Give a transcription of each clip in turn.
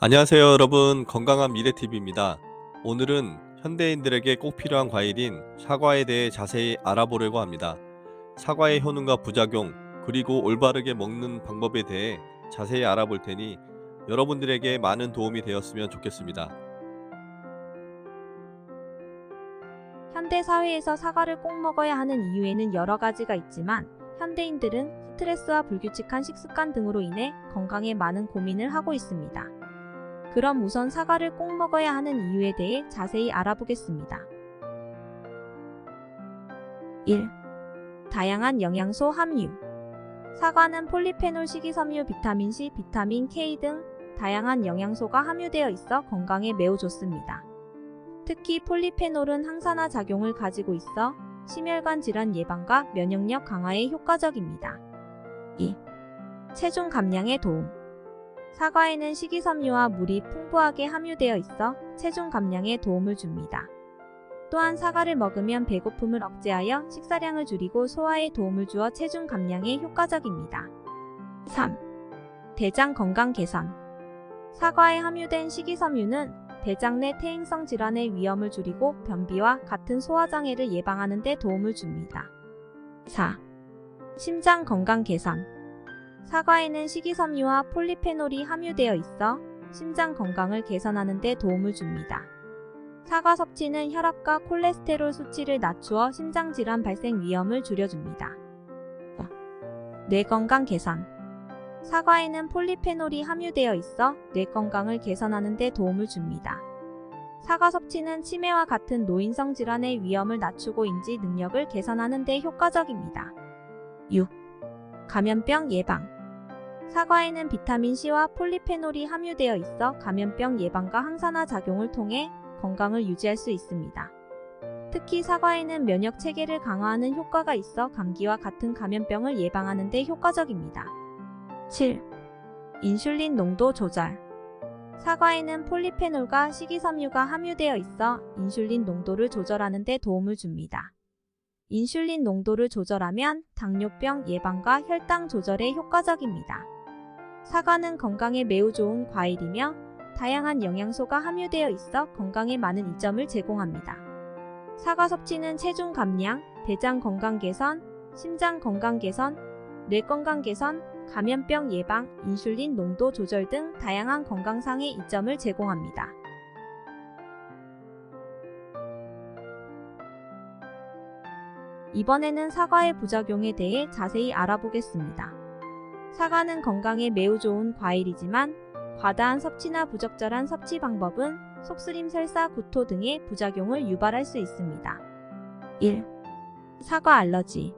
안녕하세요 여러분, 건강한 미래TV입니다. 오늘은 현대인들에게 꼭 필요한 과일인 사과에 대해 자세히 알아보려고 합니다. 사과의 효능과 부작용, 그리고 올바르게 먹는 방법에 대해 자세히 알아볼 테니 여러분들에게 많은 도움이 되었으면 좋겠습니다. 현대 사회에서 사과를 꼭 먹어야 하는 이유에는 여러 가지가 있지만, 현대인들은 스트레스와 불규칙한 식습관 등으로 인해 건강에 많은 고민을 하고 있습니다. 그럼 우선 사과를 꼭 먹어야 하는 이유에 대해 자세히 알아보겠습니다. 1. 다양한 영양소 함유. 사과는 폴리페놀, 식이섬유, 비타민 C, 비타민 K 등 다양한 영양소가 함유되어 있어 건강에 매우 좋습니다. 특히 폴리페놀은 항산화 작용을 가지고 있어 심혈관 질환 예방과 면역력 강화에 효과적입니다. 2. 체중 감량에 도움. 사과에는 식이섬유와 물이 풍부하게 함유되어 있어 체중 감량에 도움을 줍니다. 또한 사과를 먹으면 배고픔을 억제하여 식사량을 줄이고 소화에 도움을 주어 체중 감량에 효과적입니다. 3. 대장 건강 개선. 사과에 함유된 식이섬유는 대장 내 퇴행성 질환의 위험을 줄이고 변비와 같은 소화장애를 예방하는 데 도움을 줍니다. 4. 심장 건강 개선. 사과에는 식이섬유와 폴리페놀이 함유되어 있어 심장 건강을 개선하는 데 도움을 줍니다. 사과 섭취는 혈압과 콜레스테롤 수치를 낮추어 심장 질환 발생 위험을 줄여줍니다. 5. 뇌 건강 개선. 사과에는 폴리페놀이 함유되어 있어 뇌 건강을 개선하는 데 도움을 줍니다. 사과 섭취는 치매와 같은 노인성 질환의 위험을 낮추고 인지 능력을 개선하는 데 효과적입니다. 6. 감염병 예방. 사과에는 비타민C와 폴리페놀이 함유되어 있어 감염병 예방과 항산화 작용을 통해 건강을 유지할 수 있습니다. 특히 사과에는 면역 체계를 강화하는 효과가 있어 감기와 같은 감염병을 예방하는 데 효과적입니다. 7. 인슐린 농도 조절. 사과에는 폴리페놀과 식이섬유가 함유되어 있어 인슐린 농도를 조절하는 데 도움을 줍니다. 인슐린 농도를 조절하면 당뇨병 예방과 혈당 조절에 효과적입니다. 사과는 건강에 매우 좋은 과일이며 다양한 영양소가 함유되어 있어 건강에 많은 이점을 제공합니다. 사과 섭취는 체중 감량, 대장 건강 개선, 심장 건강 개선, 뇌 건강 개선, 감염병 예방, 인슐린 농도 조절 등 다양한 건강상의 이점을 제공합니다. 이번에는 사과의 부작용에 대해 자세히 알아보겠습니다. 사과는 건강에 매우 좋은 과일이지만 과다한 섭취나 부적절한 섭취 방법은 속쓰림, 설사, 구토 등의 부작용을 유발할 수 있습니다. 1. 사과 알러지.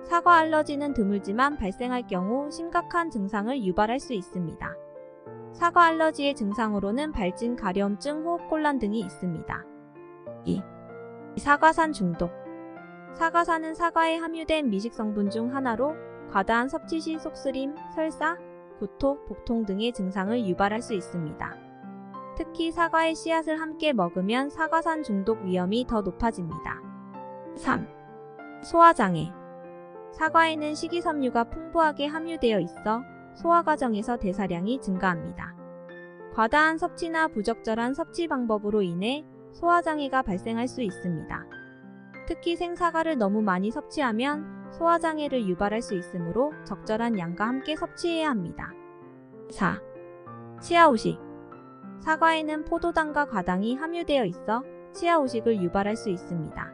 사과 알러지는 드물지만 발생할 경우 심각한 증상을 유발할 수 있습니다. 사과 알러지의 증상으로는 발진, 가려움증, 호흡곤란 등이 있습니다. 2. 사과산 중독. 사과산은 사과에 함유된 미식 성분 중 하나로 과다한 섭취 시 속쓰림, 설사, 구토, 복통 등의 증상을 유발할 수 있습니다. 특히 사과의 씨앗을 함께 먹으면 사과산 중독 위험이 더 높아집니다. 3. 소화장애. 사과에는 식이섬유가 풍부하게 함유되어 있어 소화 과정에서 대사량이 증가합니다. 과다한 섭취나 부적절한 섭취 방법으로 인해 소화장애가 발생할 수 있습니다. 특히 생사과를 너무 많이 섭취하면 소화장애를 유발할 수 있으므로 적절한 양과 함께 섭취해야 합니다. 4. 치아오식. 사과에는 포도당과 과당이 함유되어 있어 치아오식을 유발할 수 있습니다.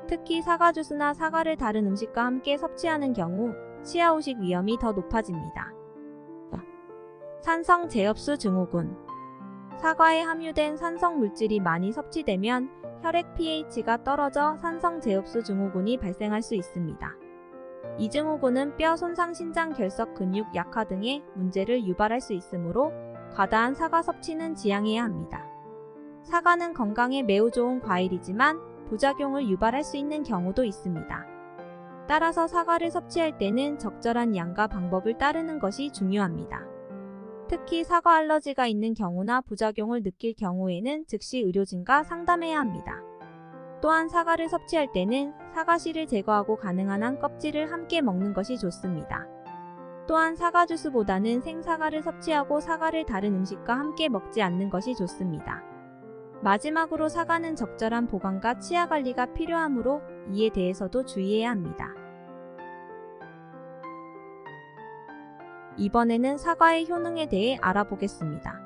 특히 사과 주스나 사과를 다른 음식과 함께 섭취하는 경우 치아오식 위험이 더 높아집니다. 산성 제흡수 증후군. 사과에 함유된 산성 물질이 많이 섭취되면 혈액 pH가 떨어져 산성 제흡수 증후군이 발생할 수 있습니다. 이 증후군은 뼈 손상, 신장 결석, 근육 약화 등의 문제를 유발할 수 있으므로 과다한 사과 섭취는 지양해야 합니다. 사과는 건강에 매우 좋은 과일이지만 부작용을 유발할 수 있는 경우도 있습니다. 따라서 사과를 섭취할 때는 적절한 양과 방법을 따르는 것이 중요합니다. 특히 사과 알러지가 있는 경우나 부작용을 느낄 경우에는 즉시 의료진과 상담해야 합니다. 또한 사과를 섭취할 때는 사과 씨를 제거하고 가능한 한 껍질을 함께 먹는 것이 좋습니다. 또한 사과 주스보다는 생사과를 섭취하고 사과를 다른 음식과 함께 먹지 않는 것이 좋습니다. 마지막으로 사과는 적절한 보관과 치아 관리가 필요하므로 이에 대해서도 주의해야 합니다. 이번에는 사과의 효능에 대해 알아보겠습니다.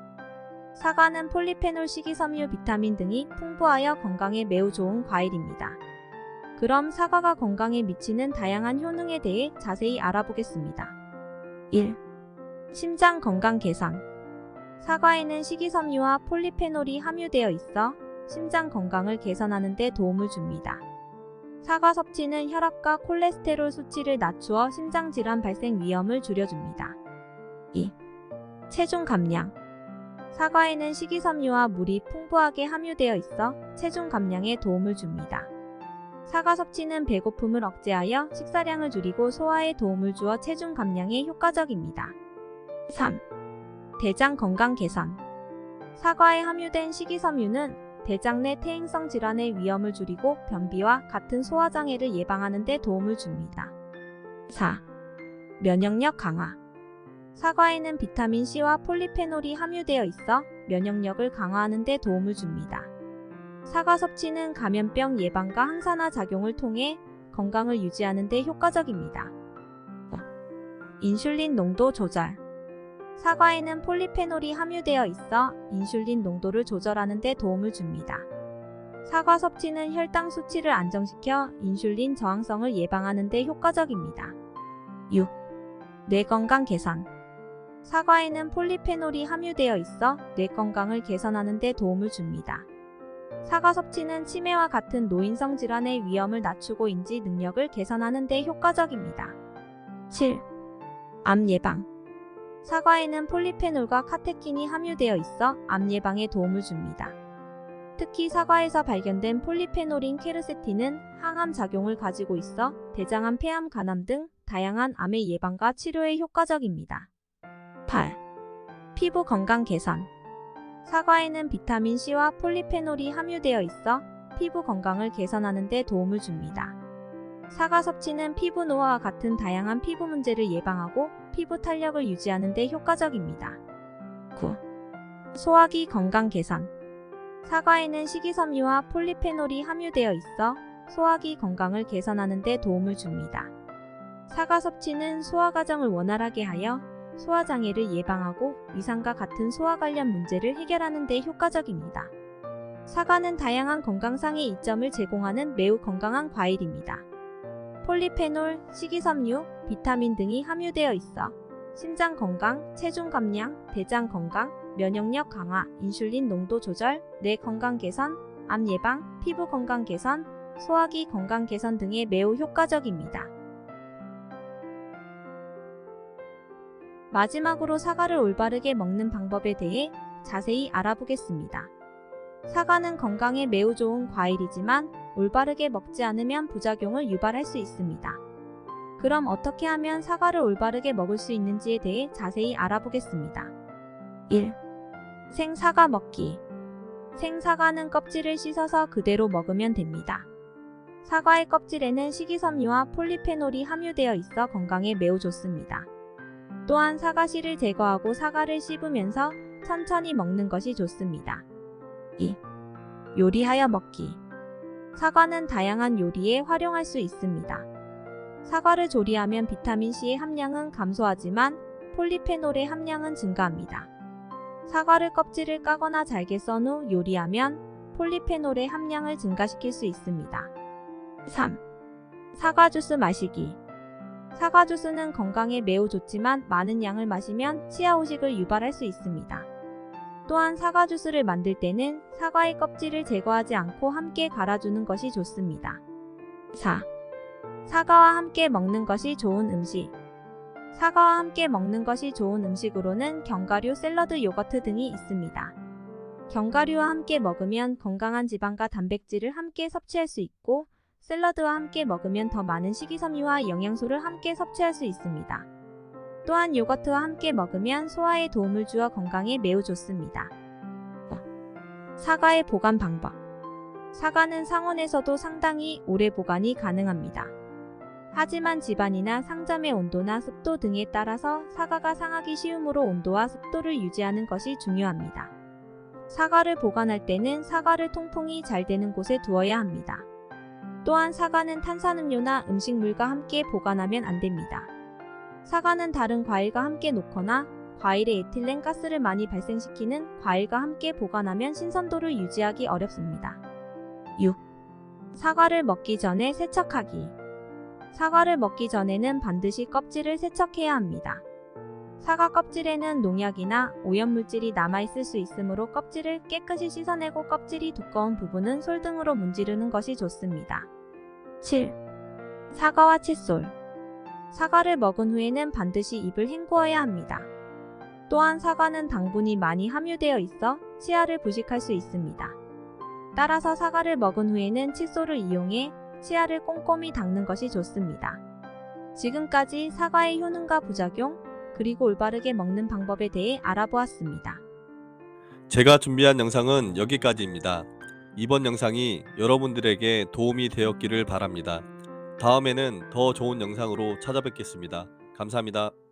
사과는 폴리페놀, 식이섬유, 비타민 등이 풍부하여 건강에 매우 좋은 과일입니다. 그럼 사과가 건강에 미치는 다양한 효능에 대해 자세히 알아보겠습니다. 1. 심장 건강 개선. 사과에는 식이섬유와 폴리페놀이 함유되어 있어 심장 건강을 개선하는 데 도움을 줍니다. 사과 섭취는 혈압과 콜레스테롤 수치를 낮추어 심장질환 발생 위험을 줄여줍니다. 2. 체중 감량. 사과에는 식이섬유와 물이 풍부하게 함유되어 있어 체중 감량에 도움을 줍니다. 사과 섭취는 배고픔을 억제하여 식사량을 줄이고 소화에 도움을 주어 체중 감량에 효과적입니다. 3. 대장 건강 개선. 사과에 함유된 식이섬유는 대장 내 퇴행성 질환의 위험을 줄이고 변비와 같은 소화장애를 예방하는 데 도움을 줍니다. 4. 면역력 강화. 사과에는 비타민 C와 폴리페놀이 함유되어 있어 면역력을 강화하는 데 도움을 줍니다. 사과 섭취는 감염병 예방과 항산화 작용을 통해 건강을 유지하는 데 효과적입니다. 5. 인슐린 농도 조절. 사과에는 폴리페놀이 함유되어 있어 인슐린 농도를 조절하는 데 도움을 줍니다. 사과 섭취는 혈당 수치를 안정시켜 인슐린 저항성을 예방하는 데 효과적입니다. 6. 뇌 건강 개선. 사과에는 폴리페놀이 함유되어 있어 뇌 건강을 개선하는 데 도움을 줍니다. 사과 섭취는 치매와 같은 노인성 질환의 위험을 낮추고 인지 능력을 개선하는 데 효과적입니다. 7. 암 예방. 사과에는 폴리페놀과 카테킨이 함유되어 있어 암 예방에 도움을 줍니다. 특히 사과에서 발견된 폴리페놀인 케르세틴은 항암 작용을 가지고 있어 대장암, 폐암, 간암 등 다양한 암의 예방과 치료에 효과적입니다. 8. 피부 건강 개선. 사과에는 비타민 C와 폴리페놀이 함유되어 있어 피부 건강을 개선하는 데 도움을 줍니다. 사과 섭취는 피부 노화와 같은 다양한 피부 문제를 예방하고 피부 탄력을 유지하는 데 효과적입니다. 9. 소화기 건강 개선. 사과에는 식이섬유와 폴리페놀이 함유되어 있어 소화기 건강을 개선하는 데 도움을 줍니다. 사과 섭취는 소화 과정을 원활하게 하여 소화장애를 예방하고 위산과 같은 소화 관련 문제를 해결하는 데 효과적입니다. 사과는 다양한 건강상의 이점을 제공하는 매우 건강한 과일입니다. 폴리페놀, 식이섬유, 비타민 등이 함유되어 있어 심장 건강, 체중 감량, 대장 건강, 면역력 강화, 인슐린 농도 조절, 뇌 건강 개선, 암 예방, 피부 건강 개선, 소화기 건강 개선 등에 매우 효과적입니다. 마지막으로 사과를 올바르게 먹는 방법에 대해 자세히 알아보겠습니다. 사과는 건강에 매우 좋은 과일이지만 올바르게 먹지 않으면 부작용을 유발할 수 있습니다. 그럼 어떻게 하면 사과를 올바르게 먹을 수 있는지에 대해 자세히 알아보겠습니다. 1. 생사과 먹기. 생사과는 껍질을 씻어서 그대로 먹으면 됩니다. 사과의 껍질에는 식이섬유와 폴리페놀이 함유되어 있어 건강에 매우 좋습니다. 또한 사과씨를 제거하고 사과를 씹으면서 천천히 먹는 것이 좋습니다. 2. 요리하여 먹기. 사과는 다양한 요리에 활용할 수 있습니다. 사과를 조리하면 비타민C의 함량은 감소하지만 폴리페놀의 함량은 증가합니다. 사과를 껍질을 까거나 잘게 썬 후 요리하면 폴리페놀의 함량을 증가시킬 수 있습니다. 3. 사과 주스 마시기. 사과 주스는 건강에 매우 좋지만 많은 양을 마시면 치아오식을 유발할 수 있습니다. 또한 사과 주스를 만들 때는 사과의 껍질을 제거하지 않고 함께 갈아주는 것이 좋습니다. 4. 사과와 함께 먹는 것이 좋은 음식. 사과와 함께 먹는 것이 좋은 음식으로는 견과류, 샐러드, 요거트 등이 있습니다. 견과류와 함께 먹으면 건강한 지방과 단백질을 함께 섭취할 수 있고 샐러드와 함께 먹으면 더 많은 식이섬유와 영양소를 함께 섭취할 수 있습니다. 또한 요거트와 함께 먹으면 소화에 도움을 주어 건강에 매우 좋습니다. 사과의 보관 방법. 사과는 상온에서도 상당히 오래 보관이 가능합니다. 하지만 집안이나 상점의 온도나 습도 등에 따라서 사과가 상하기 쉬우므로 온도와 습도를 유지하는 것이 중요합니다. 사과를 보관할 때는 사과를 통풍이 잘 되는 곳에 두어야 합니다. 또한 사과는 탄산음료나 음식물과 함께 보관하면 안 됩니다. 사과는 다른 과일과 함께 놓거나 과일에 에틸렌 가스를 많이 발생시키는 과일과 함께 보관하면 신선도를 유지하기 어렵습니다. 6. 사과를 먹기 전에 세척하기. 사과를 먹기 전에는 반드시 껍질을 세척해야 합니다. 사과 껍질에는 농약이나 오염물질이 남아있을 수 있으므로 껍질을 깨끗이 씻어내고 껍질이 두꺼운 부분은 솔 등으로 문지르는 것이 좋습니다. 7. 사과와 칫솔. 사과를 먹은 후에는 반드시 입을 헹구어야 합니다. 또한 사과는 당분이 많이 함유되어 있어 치아를 부식할 수 있습니다. 따라서 사과를 먹은 후에는 칫솔을 이용해 치아를 꼼꼼히 닦는 것이 좋습니다. 지금까지 사과의 효능과 부작용, 그리고 올바르게 먹는 방법에 대해 알아보았습니다. 제가 준비한 영상은 여기까지입니다. 이번 영상이 여러분들에게 도움이 되었기를 바랍니다. 다음에는 더 좋은 영상으로 찾아뵙겠습니다. 감사합니다.